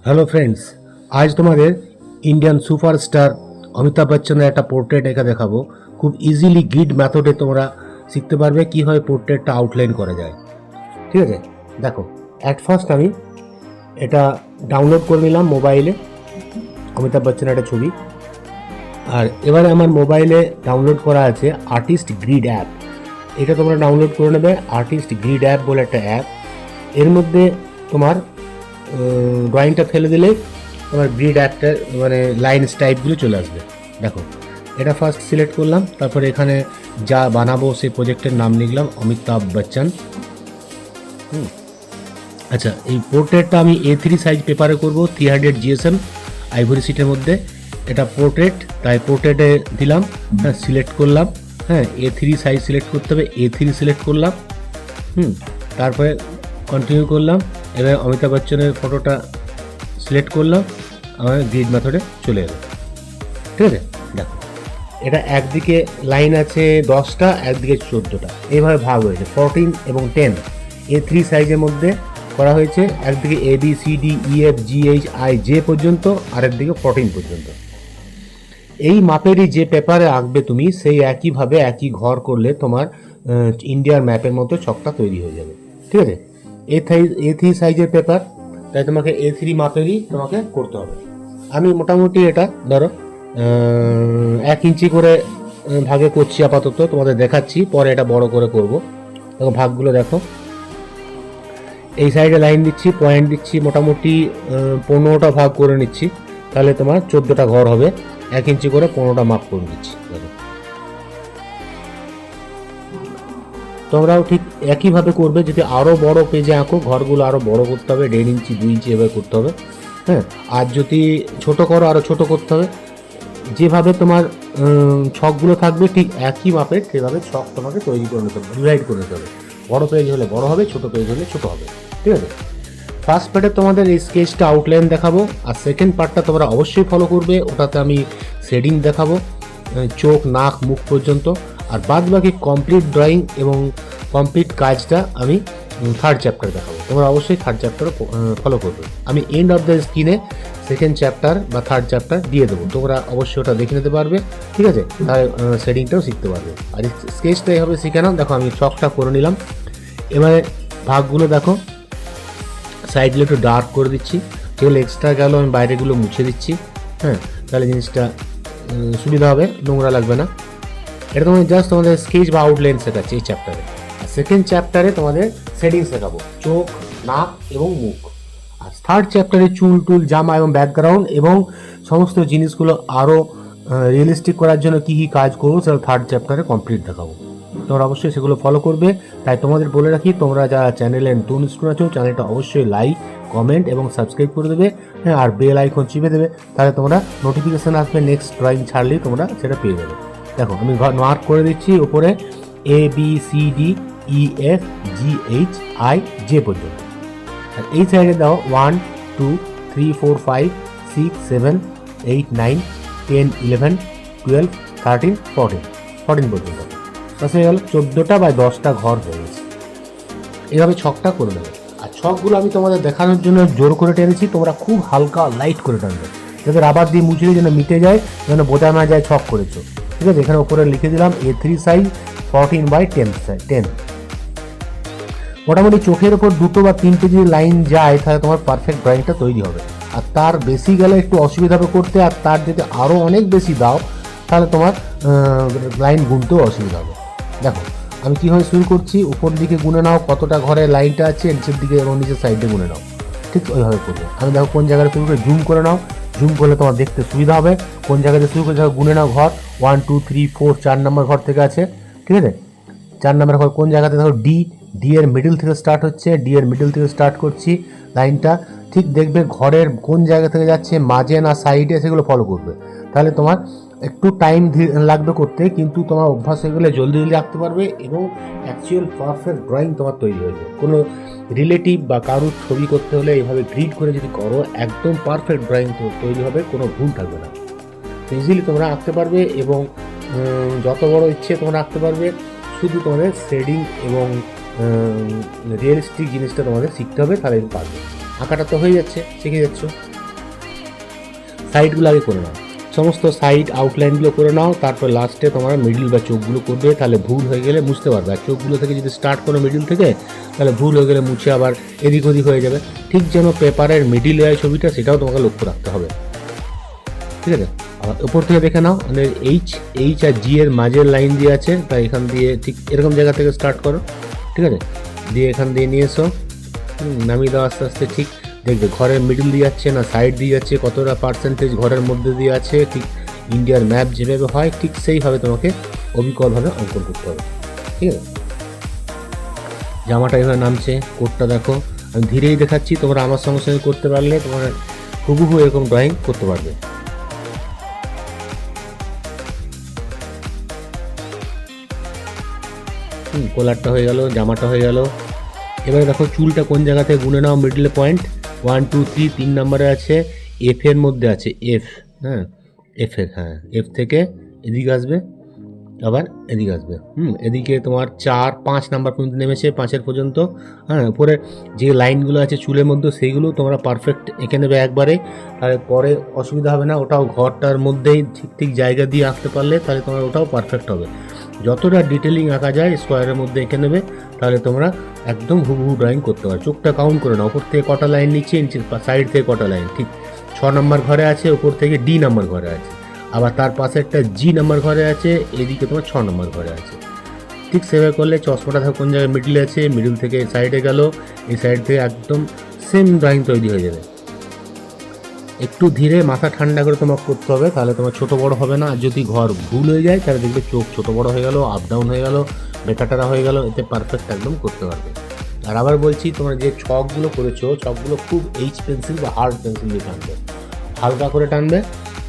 Hello friends, আজ তোমাদের Indian superstar Amitabh বচ্চনের একটা পোর্ট্রেট এঁকে দেখাবো। খুব ইজিলি গ্রিড মেথডে তোমরা শিখতে পারবে কীভাবে পোর্ট্রেটটা আউটলাইন করা যায়। ঠিক আছে, দেখো অ্যাট ফার্স্ট আমি এটা ডাউনলোড করে নিলাম মোবাইলে, অমিতাভ বচ্চনের একটা ছবি। আর এবারে আমার মোবাইলে ডাউনলোড করা আছে আর্টিস্ট গ্রিড অ্যাপ। এটা তোমরা ডাউনলোড করে নেবে, আর্টিস্ট গ্রিড অ্যাপ বলে একটা অ্যাপ। এর মধ্যে তোমার ড্রয়িংটা ফেলে দিলে তোমার গ্রিড অ্যাপটা মানে লাইনস টাইপগুলো চলে আসবে। দেখো এটা ফার্স্ট সিলেক্ট করলাম, তারপরে এখানে যা বানাবো সেই প্রজেক্টের নাম লিখলাম অমিতাভ বচ্চন। আচ্ছা, এই পোর্ট্রেটটা আমি A3 সাইজ পেপারে করব, 300 GSM আইভরি সিটের মধ্যে। এটা পোর্ট্রেট, তাই পোর্ট্রেটে দিলাম, হ্যাঁ সিলেক্ট করলাম, হ্যাঁ A3 সাইজ সিলেক্ট করতে হবে, A3 সিলেক্ট করলাম। তারপরে কন্টিনিউ করলাম। এবার অমিতাভ বচ্চনের ফটোটা সিলেক্ট করলাম, আমার গ্রিড মেথডে চলে এলো। ঠিক আছে, দেখো এটা একদিকে লাইন আছে 10টা, একদিকে 14টা, এইভাবে ভাগ হয়েছে 14 এবং 10 A3 সাইজের মধ্যে করা হয়েছে। একদিকে ABCDEFGHIJ পর্যন্ত, আর একদিকে 14 পর্যন্ত। এই মাপেরই যে পেপারে আঁকবে তুমি, সেই একইভাবে একই ঘর করলে তোমার ইন্ডিয়ার ম্যাপের মতো ছকটা তৈরি হয়ে যাবে। ঠিক আছে, A3 সাইজের পেপার, তাই তোমাকে A3 মাপেরই তোমাকে করতে হবে। আমি মোটামুটি এটা ধরো 1 ইঞ্চি করে ভাগে করছি আপাতত, তোমাদের দেখাচ্ছি, পরে এটা বড় করে করব। দেখো ভাগগুলো দেখো, এই সাইডে লাইন দিচ্ছি, পয়েন্ট দিচ্ছি, মোটামুটি 15টা ভাগ করে নিচ্ছি, তাহলে তোমার 14টা ঘর হবে। 1 ইঞ্চি করে 15টা মাপ করে নিচ্ছি। দেখো তোমরাও ঠিক একইভাবে করবে। যদি আরও বড় পেজে আঁকো, ঘরগুলো আরও বড় করতে হবে, 1.5 ইঞ্চি 2 ইঞ্চি এভাবে করতে হবে। হ্যাঁ, আর যদি ছোট করো আরও ছোট করতে হবে। যেভাবে তোমার ছকগুলো থাকবে ঠিক একই মাপের, সেভাবে ছক তোমাকে তৈরি করে নিতে হবে, ডিভাইড করে নিতে হবে। বড় পেজ হলে বড় হবে, ছোট পেজ হলে ছোট হবে। ঠিক আছে, ফার্স্ট পার্টে তোমাদের এই স্কেচটা আউটলাইন দেখাবো, আর সেকেন্ড পার্টটা তোমরা অবশ্যই ফলো করবে। ওটাতে আমি শেডিং দেখাবো চোখ, নাক, মুখ পর্যন্ত। আর বাদ বাকি কমপ্লিট ড্রয়িং এবং কমপ্লিট কাজটা আমি থার্ড চ্যাপ্টার দেখাবো। তোমরা অবশ্যই থার্ড চ্যাপ্টার ফলো করবে। আমি এন্ড অফ দ্য স্ক্রিনে সেকেন্ড চ্যাপ্টার বা থার্ড চ্যাপ্টার দিয়ে দেবো, তোমরা অবশ্যই ওটা দেখে নিতে পারবে। ঠিক আছে, তাহলে শেডিংটাও শিখতে পারবে। আর স্কেচটা এইভাবে শিখে নাও। দেখো আমি ছকটা করে নিলাম। এবারে ভাগগুলো দেখো, সাইডগুলো একটু ডার্ক করে দিচ্ছি, যেগুলো এক্সট্রা গেল আমি বাইরেগুলো মুছে দিচ্ছি। হ্যাঁ, তাহলে জিনিসটা সুবিধা হবে, নোংরা লাগবে না। এটা তোমাদের জাস্ট তোমাদের স্কেচ বা আউটলাইন শেখাচ্ছি এই চ্যাপ্টারে। আর সেকেন্ড চ্যাপ্টারে তোমাদের শেডিং শেখাবো, চোখ, নাক এবং মুখ। আর থার্ড চ্যাপ্টারে চুল টুল, জামা এবং ব্যাকগ্রাউন্ড এবং সমস্ত জিনিসগুলো আরও রিয়েলিস্টিক করার জন্য কী কী কাজ করবো, সেটা থার্ড চ্যাপ্টারে কমপ্লিট দেখাবো। তোমরা অবশ্যই সেগুলো ফলো করবে। তাই তোমাদের বলে রাখি, তোমরা যারা চ্যানেলে নতুন স্টুডেন্ট আছো, চ্যানেলটা অবশ্যই লাইক, কমেন্ট এবং সাবস্ক্রাইব করে দেবে। হ্যাঁ, আর বেল আইকন চিপে দেবে, তাহলে তোমরা নোটিফিকেশান আসবে নেক্সট ড্রয়িং ছাড়লেই তোমরা সেটা পেয়ে যাবে। দেখো আমি মার্ক করে দিচ্ছি উপরে ABCDEFGHIJ পর্যন্ত। আর এই সাইডে দাও 1 2 3 4 5 6 7 8 9 10 11 12 13 14 পর্যন্ত। বাস হয়ে গেল, 14টা বা 10টা ঘর হয়ে গেছে। এভাবে ছকটা করে দেবে। আর ছকগুলো আমি তোমাদের দেখানোর জন্য জোর করে টেনেছি, তোমরা খুব হালকা লাইট করে টানবে, যাতে রাবার দিয়ে মুছলে যেন মিটে যায়, যেন বোঝা না যায় ছক করেছো। ঠিক আছে, এখানে উপরে লিখে দিলাম A3 সাইজ 14/10। মোটামুটি চোখের ওপর 2 বা 3টে যদি লাইন যায়, তাহলে তোমার পারফেক্ট ড্রয়িংটা তৈরি হবে। আর তার বেশি গেলে একটু অসুবিধা হবে করতে, আর তার যদি আরও অনেক বেশি দাও, তাহলে তোমার লাইন গুনতেও অসুবিধা হবে। দেখো আমি কীভাবে শুরু করছি, উপর দিকে গুনে নাও কতটা ঘরে লাইনটা আছে, নিচের দিকে এবং নিচের সাইডে গুনে নাও, ঠিক ওইভাবে করবে। আমি দেখো কোন জায়গায় শুরু করে জুম করে নাও, জুম করলে তোমার দেখতে সুবিধা হবে। কোন জায়গাতে শুরু করে দেখো গুনে নাও ঘর, 1 2 3 4 4 নম্বর ঘর থেকে আছে। ঠিক আছে, 4 নম্বর ঘর কোন জায়গাতে দেখো ডি এর মিডল থেকে স্টার্ট হচ্ছে, ডি এর মিডল থেকে স্টার্ট করছি লাইনটা। ঠিক দেখবে ঘরের কোন জায়গা থেকে যাচ্ছে, মাঝে না সাইডে, সেগুলো ফলো করবে। তাহলে তোমার একটু টাইম লাগবে করতে, কিন্তু তোমার অভ্যাস হয়ে গেলে জলদি জলদি আঁকতে পারবে এবং অ্যাকচুয়াল পারফেক্ট ড্রয়িং তোমার তৈরি হয়ে যাবে। কোনো রিলেটিভ বা কারুর ছবি করতে হলে এইভাবে গ্রিড করে যদি করো, একদম পারফেক্ট ড্রয়িং তৈরি হবে, কোনো ভুল থাকবে না। ইজিলি তোমরা আঁকতে পারবে এবং যত বড় ইচ্ছে তোমরা আঁকতে পারবে। শুধু তোমাদের শেডিং এবং রিয়েলিস্টিক জিনিসটা তোমাদের শিখতে হবে, তাহলে পারবে। আঁকাটা তো হয়ে যাচ্ছে, শিখে যাচ্ছ। সাইডগুলো আগে করে নাও, সমস্ত সাইড আউটলাইনগুলো করে নাও, তারপর লাস্টে তোমরা মিডিল বা চোখগুলো করবে। তাহলে ভুল হয়ে গেলে মুছতে পারবে। আর চোখগুলো থেকে যদি স্টার্ট করো মিডিল থেকে, তাহলে ভুল হয়ে গেলে মুছে আবার এদিক ওদিক হয়ে যাবে। ঠিক যেন পেপারের মিডিল হয় ছবিটা, সেটাও তোমাকে লক্ষ্য রাখতে হবে, ঠিক আছে। আর উপর থেকে দেখে নাও, আমাদের এইচ আর জি এর মাঝের লাইন দিয়ে আছে, তাই এখান দিয়ে ঠিক এরকম জায়গা থেকে স্টার্ট করো, ঠিক আছে। দিয়ে এখান দিয়ে নিয়ে এসো, নামিয়ে দাও আস্তে আস্তে। ঠিক দেখবে ঘরের মিডিল দিয়ে যাচ্ছে না সাইড দিয়ে যাচ্ছে, কতটা পার্সেন্টেজ ঘরের মধ্যে দিয়ে আছে। ঠিক ইন্ডিয়ার ম্যাপ যেভাবে হয় ঠিক সেইভাবে তোমাকে অবিকলভাবে অঙ্কন করতে হবে, ঠিক আছে। জামাটা এভাবে নামছে, কোটটা দেখো। আমি ধীরেই দেখাচ্ছি, তোমরা আমার সঙ্গে সঙ্গে করতে পারলে তোমরা হুবহু এরকম ড্রয়িং করতে পারবে। কলারটা হয়ে গেল, জামাটা হয়ে গেল। এবারে দেখো চুলটা কোন জায়গা থেকে গুনে নাও। মিডলে পয়েন্ট 1 2 3 3 নম্বরে আছে, এফ এর মধ্যে আছে, এফ, হ্যাঁ এফ থেকে এদিকে আসবে, আবার এদিকে আসবে। এদিকে তোমার 4 5 নাম্বার পর্যন্ত নেমেছে, 5-এর পর্যন্ত। উপরে যে লাইনগুলো আছে চুলের মধ্যে সেইগুলো তোমরা পারফেক্ট এঁকে নেবে একবারে, তাহলে পরে অসুবিধা হবে না। ওটাও ঘরটার মধ্যেই ঠিক ঠিক জায়গা দিয়ে আঁকতে পারলে তাহলে তোমার ওটাও পারফেক্ট হবে। যতটা ডিটেলিং আঁকা যায় স্কোয়ারের মধ্যে এঁকে নেবে, তাহলে তোমরা একদম হুবহু ড্রয়িং করতে পারো। চোখটা কাউন্ট করে নাও, ওপর থেকে কটা লাইন নিচে, সাইড থেকে কটা লাইন। ঠিক 6 নম্বর ঘরে আছে, ওপর থেকে ডি নাম্বার ঘরে আছে, আবার তার পাশে একটা জি নাম্বার ঘরে আছে, এদিকে তোমার 6 নম্বর ঘরে আছে। ঠিক সেভাবে করলে চশমাটা কোন জায়গায় মিডিলে আছে, মিডিল থেকে সাইডে গেল, এই সাইড থেকে একদম সেম ড্রয়িং তৈরি হয়ে যাবে। একটু ধীরে মাথা ঠান্ডা করে তোমাকে করতে হবে, তাহলে তোমার ছোটো বড় হবে না। আর যদি ঘর ভুল হয়ে যায় তাহলে দেখবে চোখ ছোটো বড় হয়ে গেল, আপ ডাউন হয়ে গেল, বেকাটারা হয়ে গেল, এতে পারফেক্ট একদম করতে পারবে। আর আবার বলছি, তোমরা যে ছকগুলো করেছো ছকগুলো খুব এইচ পেন্সিল বা হার্ড পেন্সিল দিয়ে টানবে, হালকা করে টানবে,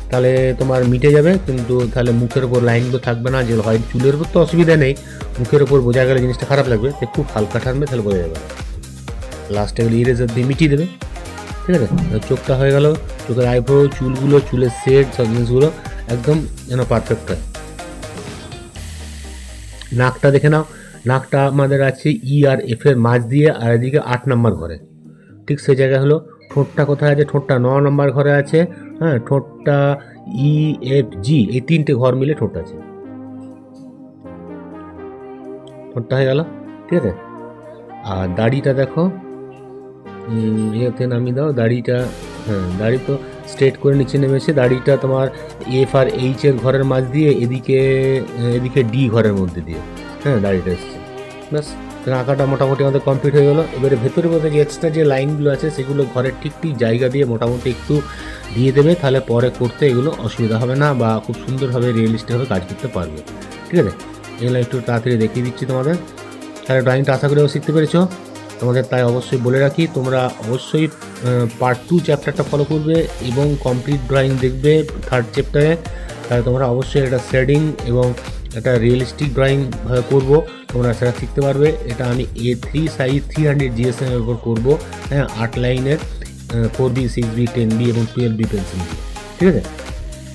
তাহলে তোমার মিটে যাবে। কিন্তু তাহলে মুখের ওপর লাইনগুলো থাকবে না, যে হয় চুলের উপর তো অসুবিধা নেই, মুখের ওপর বোঝা গেলে জিনিসটা খারাপ লাগবে, তো খুব হালকা টানবে, তাহলে বোঝা যাবে। লাস্টে গেলে ইরেজার দিয়ে মিটিয়ে দেবে, ঠিক আছে। চোখটা হয়ে গেল, চোখের আইব্রো, চুলগুলো, চুলের সেট, সব জিনিসগুলো একদম যেন পারফেক্ট হয়। নাকটা দেখে নাও, নাকটা আমাদের আছে ই আর এফ এর মাঝ দিয়ে, আর এদিকে 8 নম্বর ঘরে, ঠিক সেই জায়গায় হলো। ঠোঁটটা কোথায় আছে, ঠোঁটটা 9 নম্বর ঘরে আছে, ঠোঁটটা ই এফ জি এই 3টে ঘর মিলে ঠোঁট আছে, ঠোঁটটা হয়ে গেল, ঠিক আছে। আর দাড়িটা দেখো, ইয়েতে নামিয়ে দাও দাড়িটা, দাড়ি তো স্ট্রেট করে নিচে নেমেছে, দাড়িটা তোমার এফ আর এইচ এর ঘরের মাঝ দিয়ে, এদিকে ডি ঘরের মধ্যে দিয়ে, দাড়িটা এসছে। ব্যাস, আঁকাটা মোটামুটি আমাদের কমপ্লিট হয়ে গেলো। এবারে ভেতরের মধ্যে যে এক্সট্রা যে লাইনগুলো আছে সেগুলো ঘরের ঠিক ঠিক জায়গা দিয়ে মোটামুটি একটু দিয়ে দেবে, তাহলে পরে করতে এগুলো অসুবিধা হবে না, বা খুব সুন্দরভাবে রিয়েলিস্টিকভাবে কাজ করতে পারবে, ঠিক আছে। এগুলো একটু তাড়াতাড়ি দেখিয়ে দিচ্ছি তোমাদের। তাহলে ড্রয়িংটা আশা করেও শিখতে পেরেছো তোমাদের। তাই অবশ্যই বলে রাখি, তোমরা অবশ্যই পার্ট 2 চ্যাপ্টারটা ফলো করবে এবং কমপ্লিট ড্রয়িং দেখবে 3rd চ্যাপ্টারে। তাহলে তোমরা অবশ্যই এটা শেডিং এবং একটা রিয়েলিস্টিক ড্রয়িং করবো, তোমরা সেটা শিখতে পারবে। এটা আমি A3 সাইজ 300 GSM এর উপর করবো, 8 লাইনের 4B 6B 10B এবং 12B পেন্সিল দিয়ে, ঠিক আছে।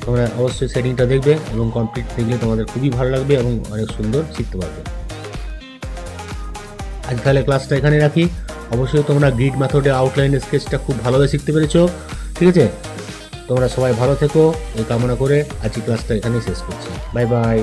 তোমরা অবশ্যই শেডিংটা দেখবে এবং কমপ্লিট দেখলে তোমাদের খুবই ভালো লাগবে এবং অনেক সুন্দর শিখতে পারবে। আজ তাহলে ক্লাসটা এখানে রাখি। অবশ্যই তোমরা গ্রিড মেথডে আউটলাইন স্কেচটা খুব ভালোভাবে শিখতে পেরেছো, ঠিক আছে। তোমরা সবাই ভালো থেকো এই কামনা করে আজকে ক্লাসটা এখানেই শেষ করছি। Bye bye.